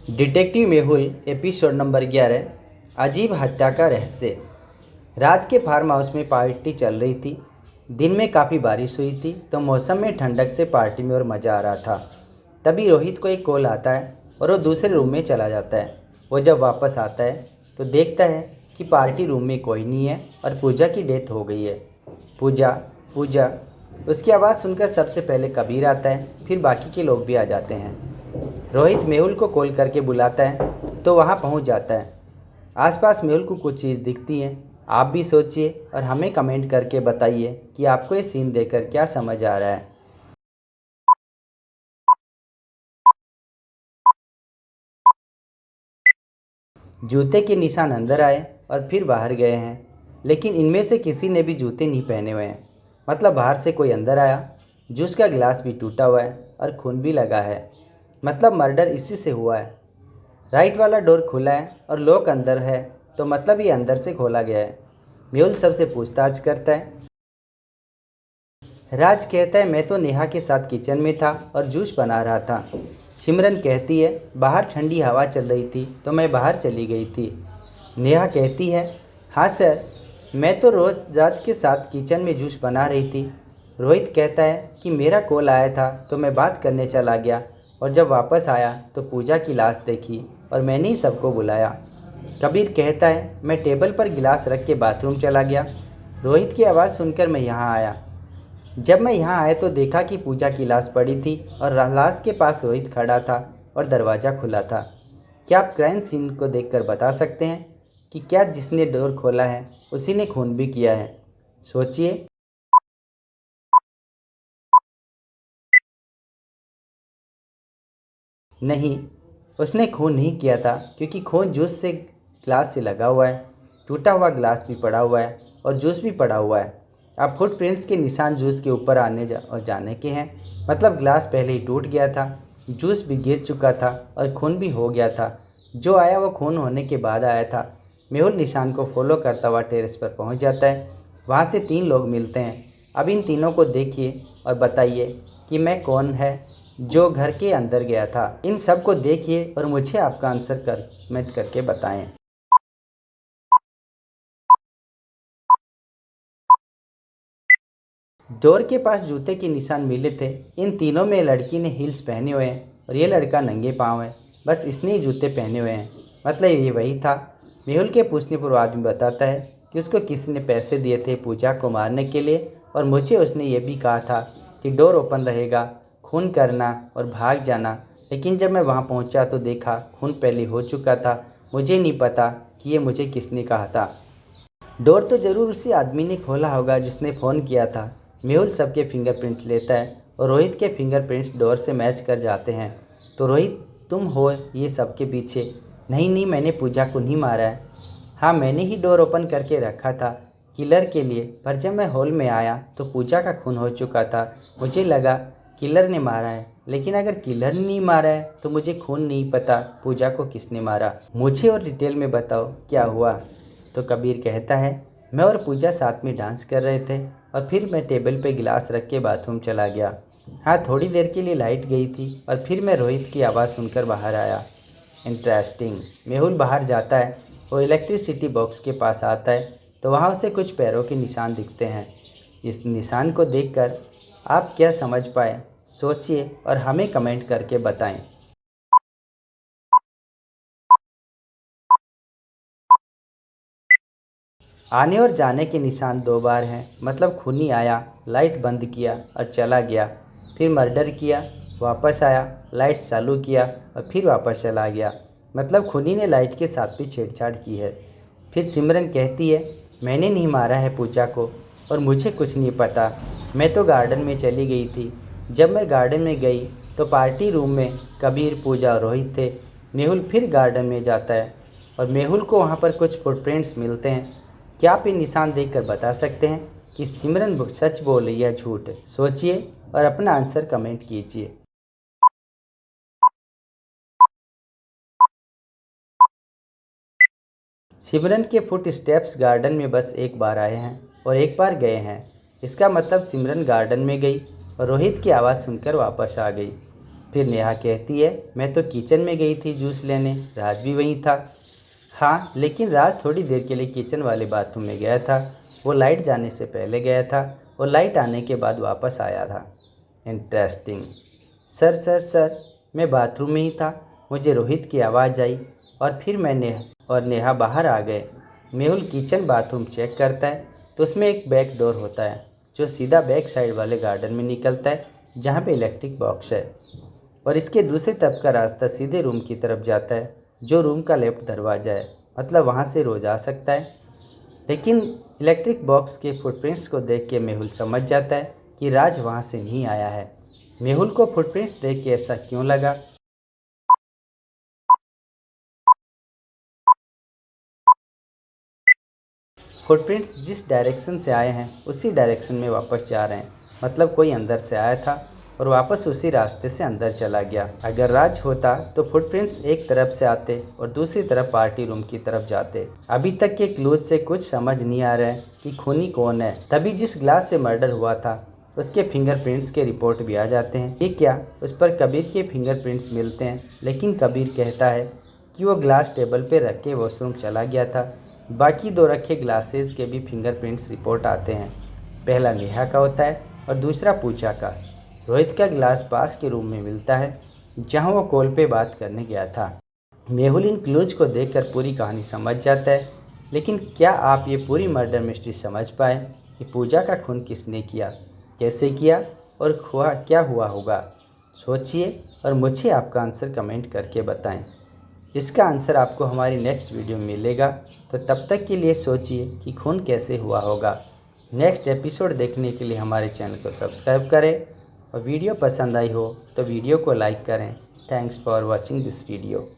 Detective Mehul episode number 11। अजीब हत्या का रहस्य। राज के फार्म हाउस में पार्टी चल रही थी। दिन में काफ़ी बारिश हुई थी तो मौसम में ठंडक से पार्टी में और मज़ा आ रहा था। तभी रोहित को एक कॉल आता है और वो दूसरे रूम में चला जाता है। वो जब वापस आता है तो देखता है कि पार्टी रूम में कोई नहीं है और पूजा की डेथ हो गई है। पूजा पूजा उसकी आवाज़ सुनकर सबसे पहले कबीर आता है, फिर बाकी के लोग भी आ जाते हैं। रोहित मेहुल को कॉल करके बुलाता है तो वहाँ पहुँच जाता है। आसपास मेहुल को कुछ चीज़ दिखती है। आप भी सोचिए और हमें कमेंट करके बताइए कि आपको ये सीन देखकर क्या समझ आ रहा है। जूते के निशान अंदर आए और फिर बाहर गए हैं, लेकिन इनमें से किसी ने भी जूते नहीं पहने हुए हैं। मतलब बाहर से कोई अंदर आया। जूस का गिलास भी टूटा हुआ है और खून भी लगा है। मतलब मर्डर इसी से हुआ है। राइट वाला डोर खुला है और लॉक अंदर है, तो मतलब ये अंदर से खोला गया है। मेहुल सबसे पूछताछ करता है। राज कहता है मैं तो नेहा के साथ किचन में था और जूस बना रहा था। सिमरन कहती है बाहर ठंडी हवा चल रही थी तो मैं बाहर चली गई थी। नेहा कहती है हाँ सर, मैं तो रोज़ राज के साथ किचन में जूस बना रही थी। रोहित कहता है कि मेरा कॉल आया था तो मैं बात करने चला गया और जब वापस आया तो पूजा की लाश देखी और मैंने ही सबको बुलाया। कबीर कहता है मैं टेबल पर गिलास रख के बाथरूम चला गया। रोहित की आवाज़ सुनकर मैं यहाँ आया। जब मैं यहाँ आया तो देखा कि पूजा की लाश पड़ी थी और लाश के पास रोहित खड़ा था और दरवाज़ा खुला था। क्या आप क्राइम सीन को देखकर बता सकते हैं कि क्या जिसने डोर खोला है उसी ने खून भी किया है? सोचिए। नहीं, उसने खून नहीं किया था क्योंकि खून जूस से ग्लास से लगा हुआ है। टूटा हुआ ग्लास भी पड़ा हुआ है और जूस भी पड़ा हुआ है। अब फुटप्रिंट्स के निशान जूस के ऊपर आने और जाने के हैं। मतलब ग्लास पहले ही टूट गया था, जूस भी गिर चुका था और खून भी हो गया था। जो आया वो खून होने के बाद आया था। मेहुल निशान को फॉलो करता हुआ टेरेस पर पहुंच जाता है। वहां से 3 लोग मिलते हैं। अब इन तीनों को देखिए और बताइए कि मैं कौन है जो घर के अंदर गया था। इन सब को देखिए और मुझे आपका आंसर कमेंट करके बताएं। डोर के पास जूते के निशान मिले थे। इन तीनों में लड़की ने हील्स पहने हुए हैं और ये लड़का नंगे पाँव है। बस इसने ही जूते पहने हुए हैं। मतलब ये वही था। मेहुल के पूछने पर वो आदमी बताता है कि उसको किसी ने पैसे दिए थे पूजा को मारने के लिए और मुझे उसने ये भी कहा था कि डोर ओपन रहेगा, खून करना और भाग जाना। लेकिन जब मैं वहाँ पहुँचा तो देखा खून पहले हो चुका था। मुझे नहीं पता कि ये मुझे किसने कहा था। डोर तो ज़रूर उसी आदमी ने खोला होगा जिसने फ़ोन किया था। मेहुल सबके फिंगरप्रिंट लेता है और रोहित के फिंगरप्रिंट्स डोर से मैच कर जाते हैं। तो रोहित, तुम हो ये सब के पीछे? नहीं नहीं, मैंने पूजा को नहीं मारा है। हाँ, मैंने ही डोर ओपन करके रखा था किलर के लिए, पर जब मैं हॉल में आया तो पूजा का खून हो चुका था। मुझे लगा किलर ने मारा है, लेकिन अगर किलर ने नहीं मारा है तो मुझे खून नहीं पता पूजा को किसने मारा। मुझे और डिटेल में बताओ क्या हुआ। तो कबीर कहता है मैं और पूजा साथ में डांस कर रहे थे और फिर मैं टेबल पे गिलास रख के बाथरूम चला गया। हाँ, थोड़ी देर के लिए लाइट गई थी और फिर मैं रोहित की आवाज़ सुनकर बाहर आया। इंटरेस्टिंग। मेहुल बाहर जाता है और इलेक्ट्रिसिटी बॉक्स के पास आता है तो वहाँ उसे कुछ पैरों के निशान दिखते हैं। इस निशान को देखकर आप क्या समझ पाए? सोचिए और हमें कमेंट करके बताएं। आने और जाने के निशान 2 बार हैं। मतलब खूनी आया, लाइट बंद किया और चला गया, फिर मर्डर किया, वापस आया, लाइट चालू किया और फिर वापस चला गया। मतलब खूनी ने लाइट के साथ भी छेड़छाड़ की है। फिर सिमरन कहती है मैंने नहीं मारा है पूजा को और मुझे कुछ नहीं पता, मैं तो गार्डन में चली गई थी। जब मैं गार्डन में गई तो पार्टी रूम में कबीर, पूजा और रोहित थे। मेहुल फिर गार्डन में जाता है और मेहुल को वहाँ पर कुछ फुटप्रिंट्स मिलते हैं। क्या आप ये निशान देखकर बता सकते हैं कि सिमरन सच बोल रही है झूठ? सोचिए और अपना आंसर कमेंट कीजिए। सिमरन के फुट स्टेप्स गार्डन में बस एक बार आए हैं और एक बार गए हैं। इसका मतलब सिमरन गार्डन में गई और रोहित की आवाज़ सुनकर वापस आ गई। फिर नेहा कहती है, मैं तो किचन में गई थी जूस लेने, राज भी वहीं था। हाँ, लेकिन राज थोड़ी देर के लिए किचन वाले बाथरूम में गया था। वो लाइट जाने से पहले गया था और लाइट आने के बाद वापस आया था। इंटरेस्टिंग। सर, मैं बाथरूम में ही था। मुझे रोहित की आवाज़ आई और फिर नेहा बाहर आ गए। मेहुल किचन बाथरूम चेक करता है तो उसमें एक बैक डोर होता है जो सीधा बैक साइड वाले गार्डन में निकलता है जहाँ पे इलेक्ट्रिक बॉक्स है, और इसके दूसरी तरफ का रास्ता सीधे रूम की तरफ जाता है जो रूम का लेफ्ट दरवाज़ा है। मतलब वहाँ से रोज आ सकता है। लेकिन इलेक्ट्रिक बॉक्स के फुटप्रिंट्स को देख के मेहुल समझ जाता है कि राज वहाँ से नहीं आया है। मेहुल को फुटप्रिंट्स देख के ऐसा क्यों लगा? फुटप्रिंट्स जिस डायरेक्शन से आए हैं उसी डायरेक्शन में वापस जा रहे हैं। मतलब कोई अंदर से आया था और वापस उसी रास्ते से अंदर चला गया। अगर राज होता तो फुटप्रिंट्स एक तरफ से आते और दूसरी तरफ पार्टी रूम की तरफ जाते। अभी तक के क्लूज से कुछ समझ नहीं आ रहा है कि खूनी कौन है। तभी जिस ग्लास से मर्डर हुआ था उसके फिंगरप्रिंट्स के रिपोर्ट भी आ जाते हैं। ये क्या, उस पर कबीर के फिंगरप्रिंट्स मिलते हैं, लेकिन कबीर कहता है कि वो ग्लास टेबल पे रख के वॉशरूम चला गया था। बाकी दो रखे ग्लासेस के भी फिंगरप्रिंट्स रिपोर्ट आते हैं। पहला नेहा का होता है और दूसरा पूजा का। रोहित का ग्लास पास के रूम में मिलता है जहां वो कॉल पे बात करने गया था। मेहुल इन क्लूज को देखकर पूरी कहानी समझ जाता है। लेकिन क्या आप ये पूरी मर्डर मिस्ट्री समझ पाए कि पूजा का खून किसने किया, कैसे किया और क्या हुआ होगा? सोचिए और मुझे आपका आंसर कमेंट करके बताएं। इसका आंसर आपको हमारी नेक्स्ट वीडियो में मिलेगा। तो तब तक के लिए सोचिए कि खून कैसे हुआ होगा। नेक्स्ट एपिसोड देखने के लिए हमारे चैनल को सब्सक्राइब करें और वीडियो पसंद आई हो तो वीडियो को लाइक करें। Thanks for watching this video.